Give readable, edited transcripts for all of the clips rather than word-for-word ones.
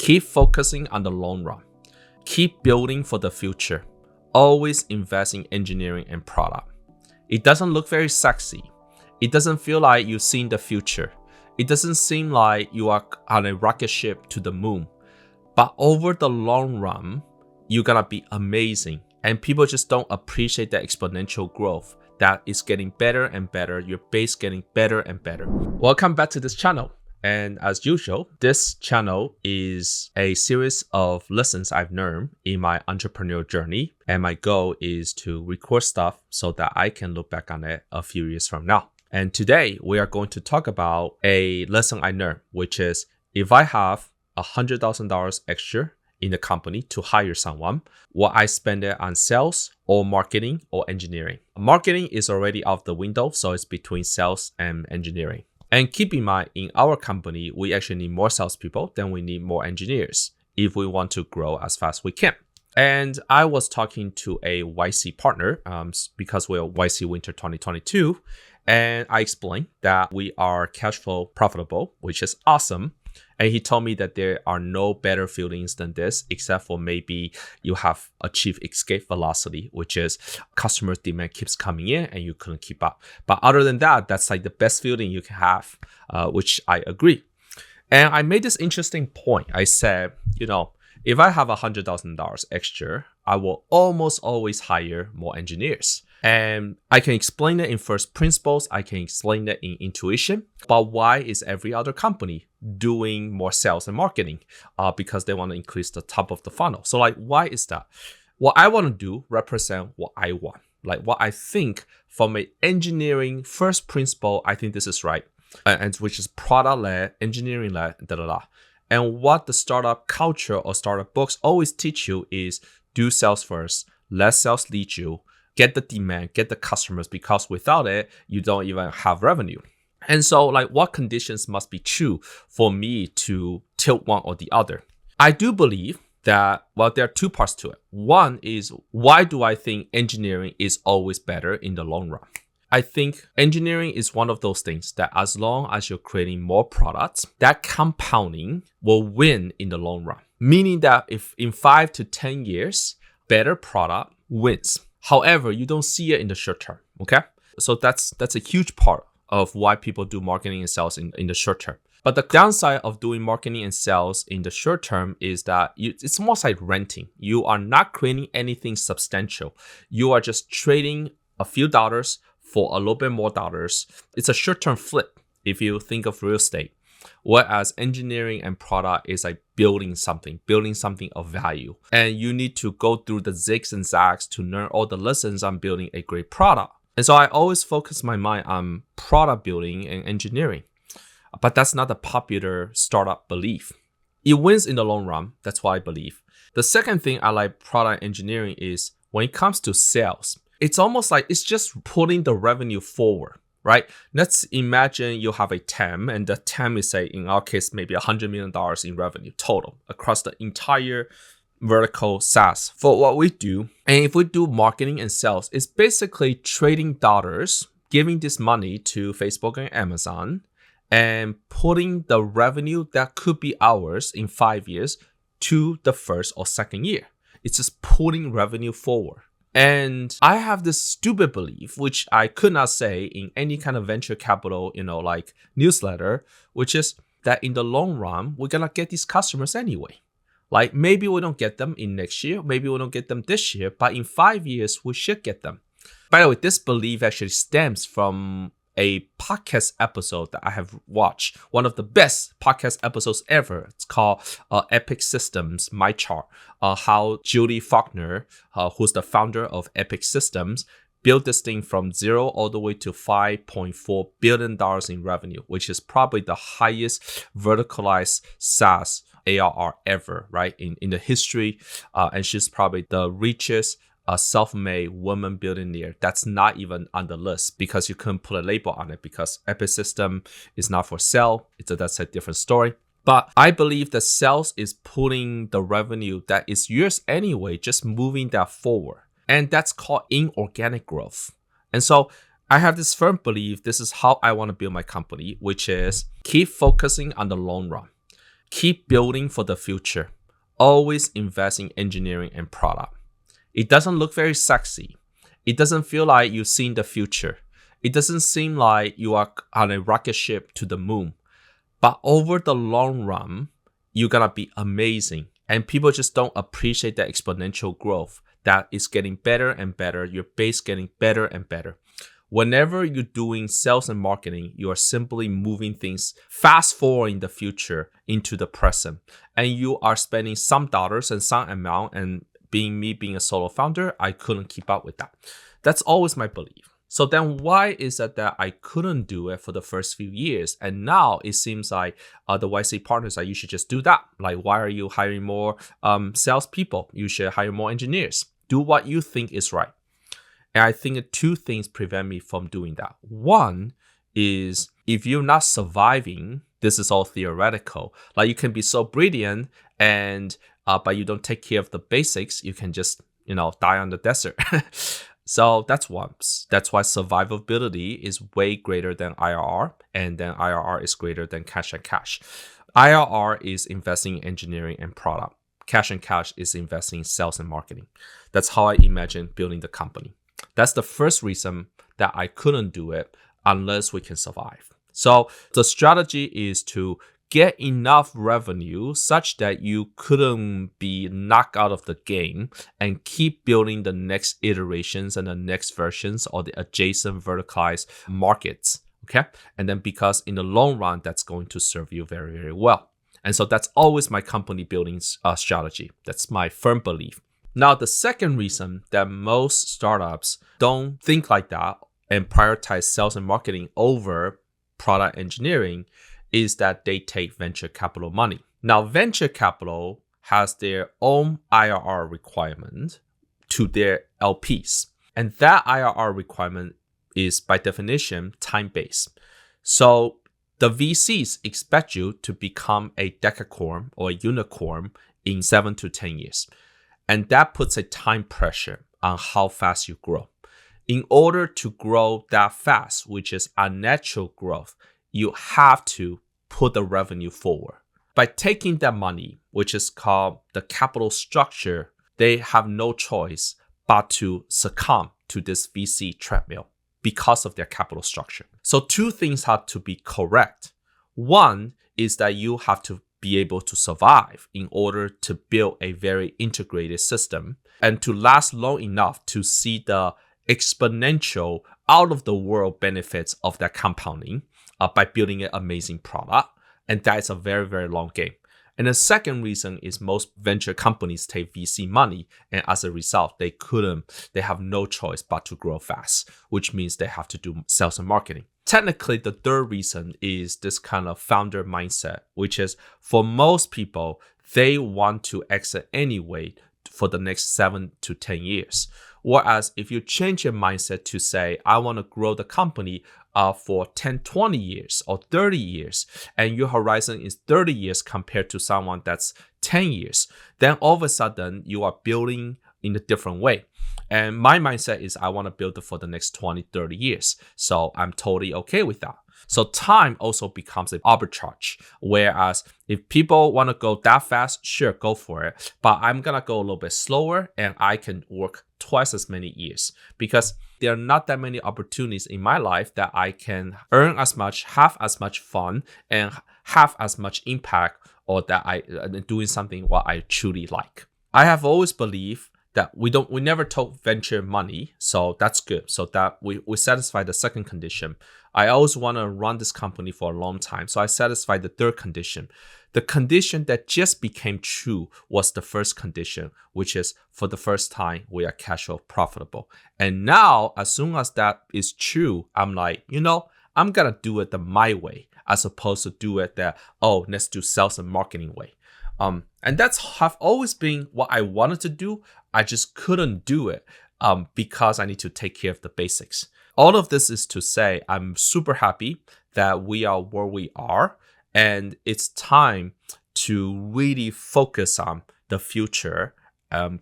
Keep focusing on the long run. Keep building for the future. Always invest in engineering and product. It doesn't look very sexy. It doesn't feel like you've seen the future. It doesn't seem like you are on a rocket ship to the moon. But over the long run, you're gonna be amazing. And people just don't appreciate the exponential growth that is getting better and better, your base getting better and better. Welcome back to this channel. And as usual, this channel is a series of lessons I've learned in my entrepreneurial journey. And my goal is to record stuff so that I can look back on it a few years from now. And today we are going to talk about a lesson I learned, which is if I have $100,000 extra in the company to hire someone, will I spend it on sales or marketing or engineering? Marketing is already out the window, so it's between sales and engineering. And keep in mind, in our company, we actually need more salespeople than we need more engineers if we want to grow as fast as we can. And I was talking to a YC partner because we're YC Winter 2022. And I explained that we are cash flow profitable, which is awesome. And he told me that there are no better feelings than this, except for maybe you have achieved escape velocity, which is customer demand keeps coming in and you couldn't keep up. But other than that, that's like the best feeling you can have, which I agree. And I made this interesting point. I said, if I have $100,000 extra, I will almost always hire more engineers. And I can explain it in first principles. I can explain it in intuition. But why is every other company doing more sales and marketing? Because they want to increase the top of the funnel. So why is that? What I want to do represent what I want. Like what I think from an engineering first principle, I think this is right. And which is product-led, engineering-led, And what the startup culture or startup books always teach you is do sales first, let sales lead you, get the demand, get the customers, because without it, you don't even have revenue. And so what conditions must be true for me to tilt one or the other? I do believe that, there are two parts to it. One is, why do I think engineering is always better in the long run? I think engineering is one of those things that as long as you're creating more products, that compounding will win in the long run. Meaning that if in 5 to 10 years, better product wins. However, you don't see it in the short term, okay? So that's a huge part of why people do marketing and sales in the short term. But the downside of doing marketing and sales in the short term is that it's almost like renting. You are not creating anything substantial. You are just trading a few dollars for a little bit more dollars. It's a short-term flip if you think of real estate. Whereas engineering and product is like building something of value. And you need to go through the zigs and zags to learn all the lessons on building a great product. And so I always focus my mind on product building and engineering. But that's not the popular startup belief. It wins in the long run. That's what I believe. The second thing I like product engineering is when it comes to sales, it's almost like it's just putting the revenue forward. Right? Let's imagine you have a TAM, and the TAM is, say, in our case, maybe $100 million in revenue total across the entire vertical SaaS for what we do. And if we do marketing and sales, it's basically trading dollars, giving this money to Facebook and Amazon, and putting the revenue that could be ours in 5 years to the first or second year. It's just putting revenue forward. And I have this stupid belief, which I could not say in any kind of venture capital, newsletter, which is that in the long run, we're going to get these customers anyway. Maybe we don't get them in next year, maybe we don't get them this year, but in 5 years, we should get them. By the way, this belief actually stems from a podcast episode that I have watched, one of the best podcast episodes ever. It's called Epic Systems, My Chart, how Julie Faulkner, who's the founder of Epic Systems, built this thing from zero all the way to $5.4 billion in revenue, which is probably the highest verticalized SaaS ARR ever, right, in the history. And she's probably the richest self-made woman billionaire that's not even on the list because you couldn't put a label on it because Epic System is not for sale. That's a different story. But I believe that sales is putting the revenue that is yours anyway, just moving that forward. And that's called inorganic growth. And so I have this firm belief this is how I want to build my company, which is keep focusing on the long run. Keep building for the future. Always invest in engineering and product. It doesn't look very sexy. It doesn't feel like you've seen the future. It doesn't seem like you are on a rocket ship to the moon. But over the long run, you're gonna be amazing. And people just don't appreciate the exponential growth that is getting better and better, your base getting better and better. Whenever you're doing sales and marketing, you are simply moving things fast forward in the future into the present. And you are spending some dollars and some amount, and being a solo founder, I couldn't keep up with that. That's always my belief. So then why is it that I couldn't do it for the first few years? And now it seems like the YC partners you should just do that. Like, why are you hiring more salespeople? You should hire more engineers. Do what you think is right. And I think two things prevent me from doing that. One is if you're not surviving, this is all theoretical. Like, you can be so brilliant and but you don't take care of the basics, you can just, die on the desert. So that's one. That's why survivability is way greater than IRR, and then IRR is greater than cash and cash. IRR is investing in engineering and product. Cash and cash is investing in sales and marketing. That's how I imagine building the company. That's the first reason that I couldn't do it unless we can survive. So the strategy is to get enough revenue such that you couldn't be knocked out of the game and keep building the next iterations and the next versions or the adjacent verticalized markets. Okay. And then because in the long run, that's going to serve you very, very well. And so that's always my company building strategy. That's my firm belief. Now, the second reason that most startups don't think like that and prioritize sales and marketing over product engineering is that they take venture capital money. Now, venture capital has their own IRR requirement to their LPs. And that IRR requirement is by definition time-based. So the VCs expect you to become a decacorn or a unicorn in 7 to 10 years. And that puts a time pressure on how fast you grow. In order to grow that fast, which is unnatural growth, you have to put the revenue forward. By taking that money, which is called the capital structure, they have no choice but to succumb to this VC treadmill because of their capital structure. So two things have to be correct. One is that you have to be able to survive in order to build a very integrated system and to last long enough to see the exponential out of the world benefits of that compounding by building an amazing product. And that is a very, very long game. And the second reason is most venture companies take VC money, and as a result, they have no choice but to grow fast, which means they have to do sales and marketing. Technically, the third reason is this kind of founder mindset, which is for most people, they want to exit anyway for the next 7 to 10 years. Whereas if you change your mindset to say, I want to grow the company for 10, 20 years or 30 years, and your horizon is 30 years compared to someone that's 10 years, then all of a sudden you are building in a different way. And my mindset is I want to build it for the next 20, 30 years. So I'm totally okay with that. So time also becomes an arbitrage. Whereas if people want to go that fast, sure, go for it. But I'm going to go a little bit slower and I can work twice as many years because there are not that many opportunities in my life that I can earn as much, have as much fun, and have as much impact, or that I doing something what I truly like. I have always believed that we never took venture money, so that's good. So that we satisfy the second condition. I always want to run this company for a long time, so I satisfied the third condition. The condition that just became true was the first condition, which is for the first time we are cash flow profitable. And now, as soon as that is true, I'm like, I'm gonna do it the my way, as opposed to do it let's do sales and marketing way. And that's have always been what I wanted to do. I just couldn't do it because I need to take care of the basics. All of this is to say I'm super happy that we are where we are, and it's time to really focus on the future,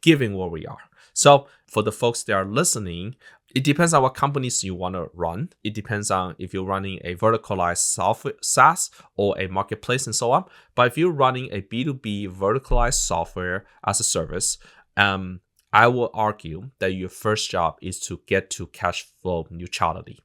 given where we are. So for the folks that are listening, It depends on what companies you want to run. It depends on if you're running a verticalized software SaaS or a marketplace and so on. But if you're running a B2B verticalized software as a service, I will argue that your first job is to get to cash flow neutrality.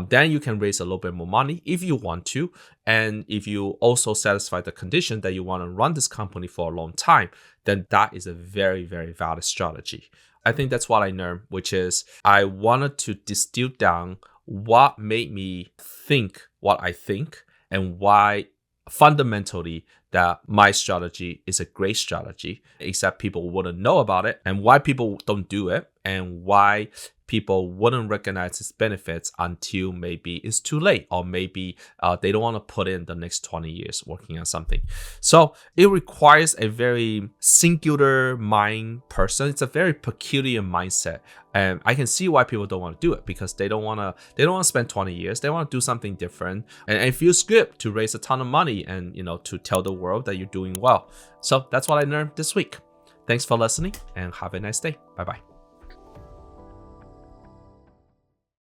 Then you can raise a little bit more money if you want to. And if you also satisfy the condition that you want to run this company for a long time, then that is a very, very valid strategy. I think that's what I learned, which is I wanted to distill down what made me think what I think and why fundamentally that my strategy is a great strategy, except people wouldn't know about it, and why people don't do it, and why people wouldn't recognize its benefits until maybe it's too late, or maybe they don't want to put in the next 20 years working on something. So it requires a very singular mind person. It's a very peculiar mindset. And I can see why people don't want to do it, because they don't want to spend 20 years. They want to do something different. And it feels good to raise a ton of money and, to tell the world that you're doing well. So that's what I learned this week. Thanks for listening and have a nice day. Bye-bye.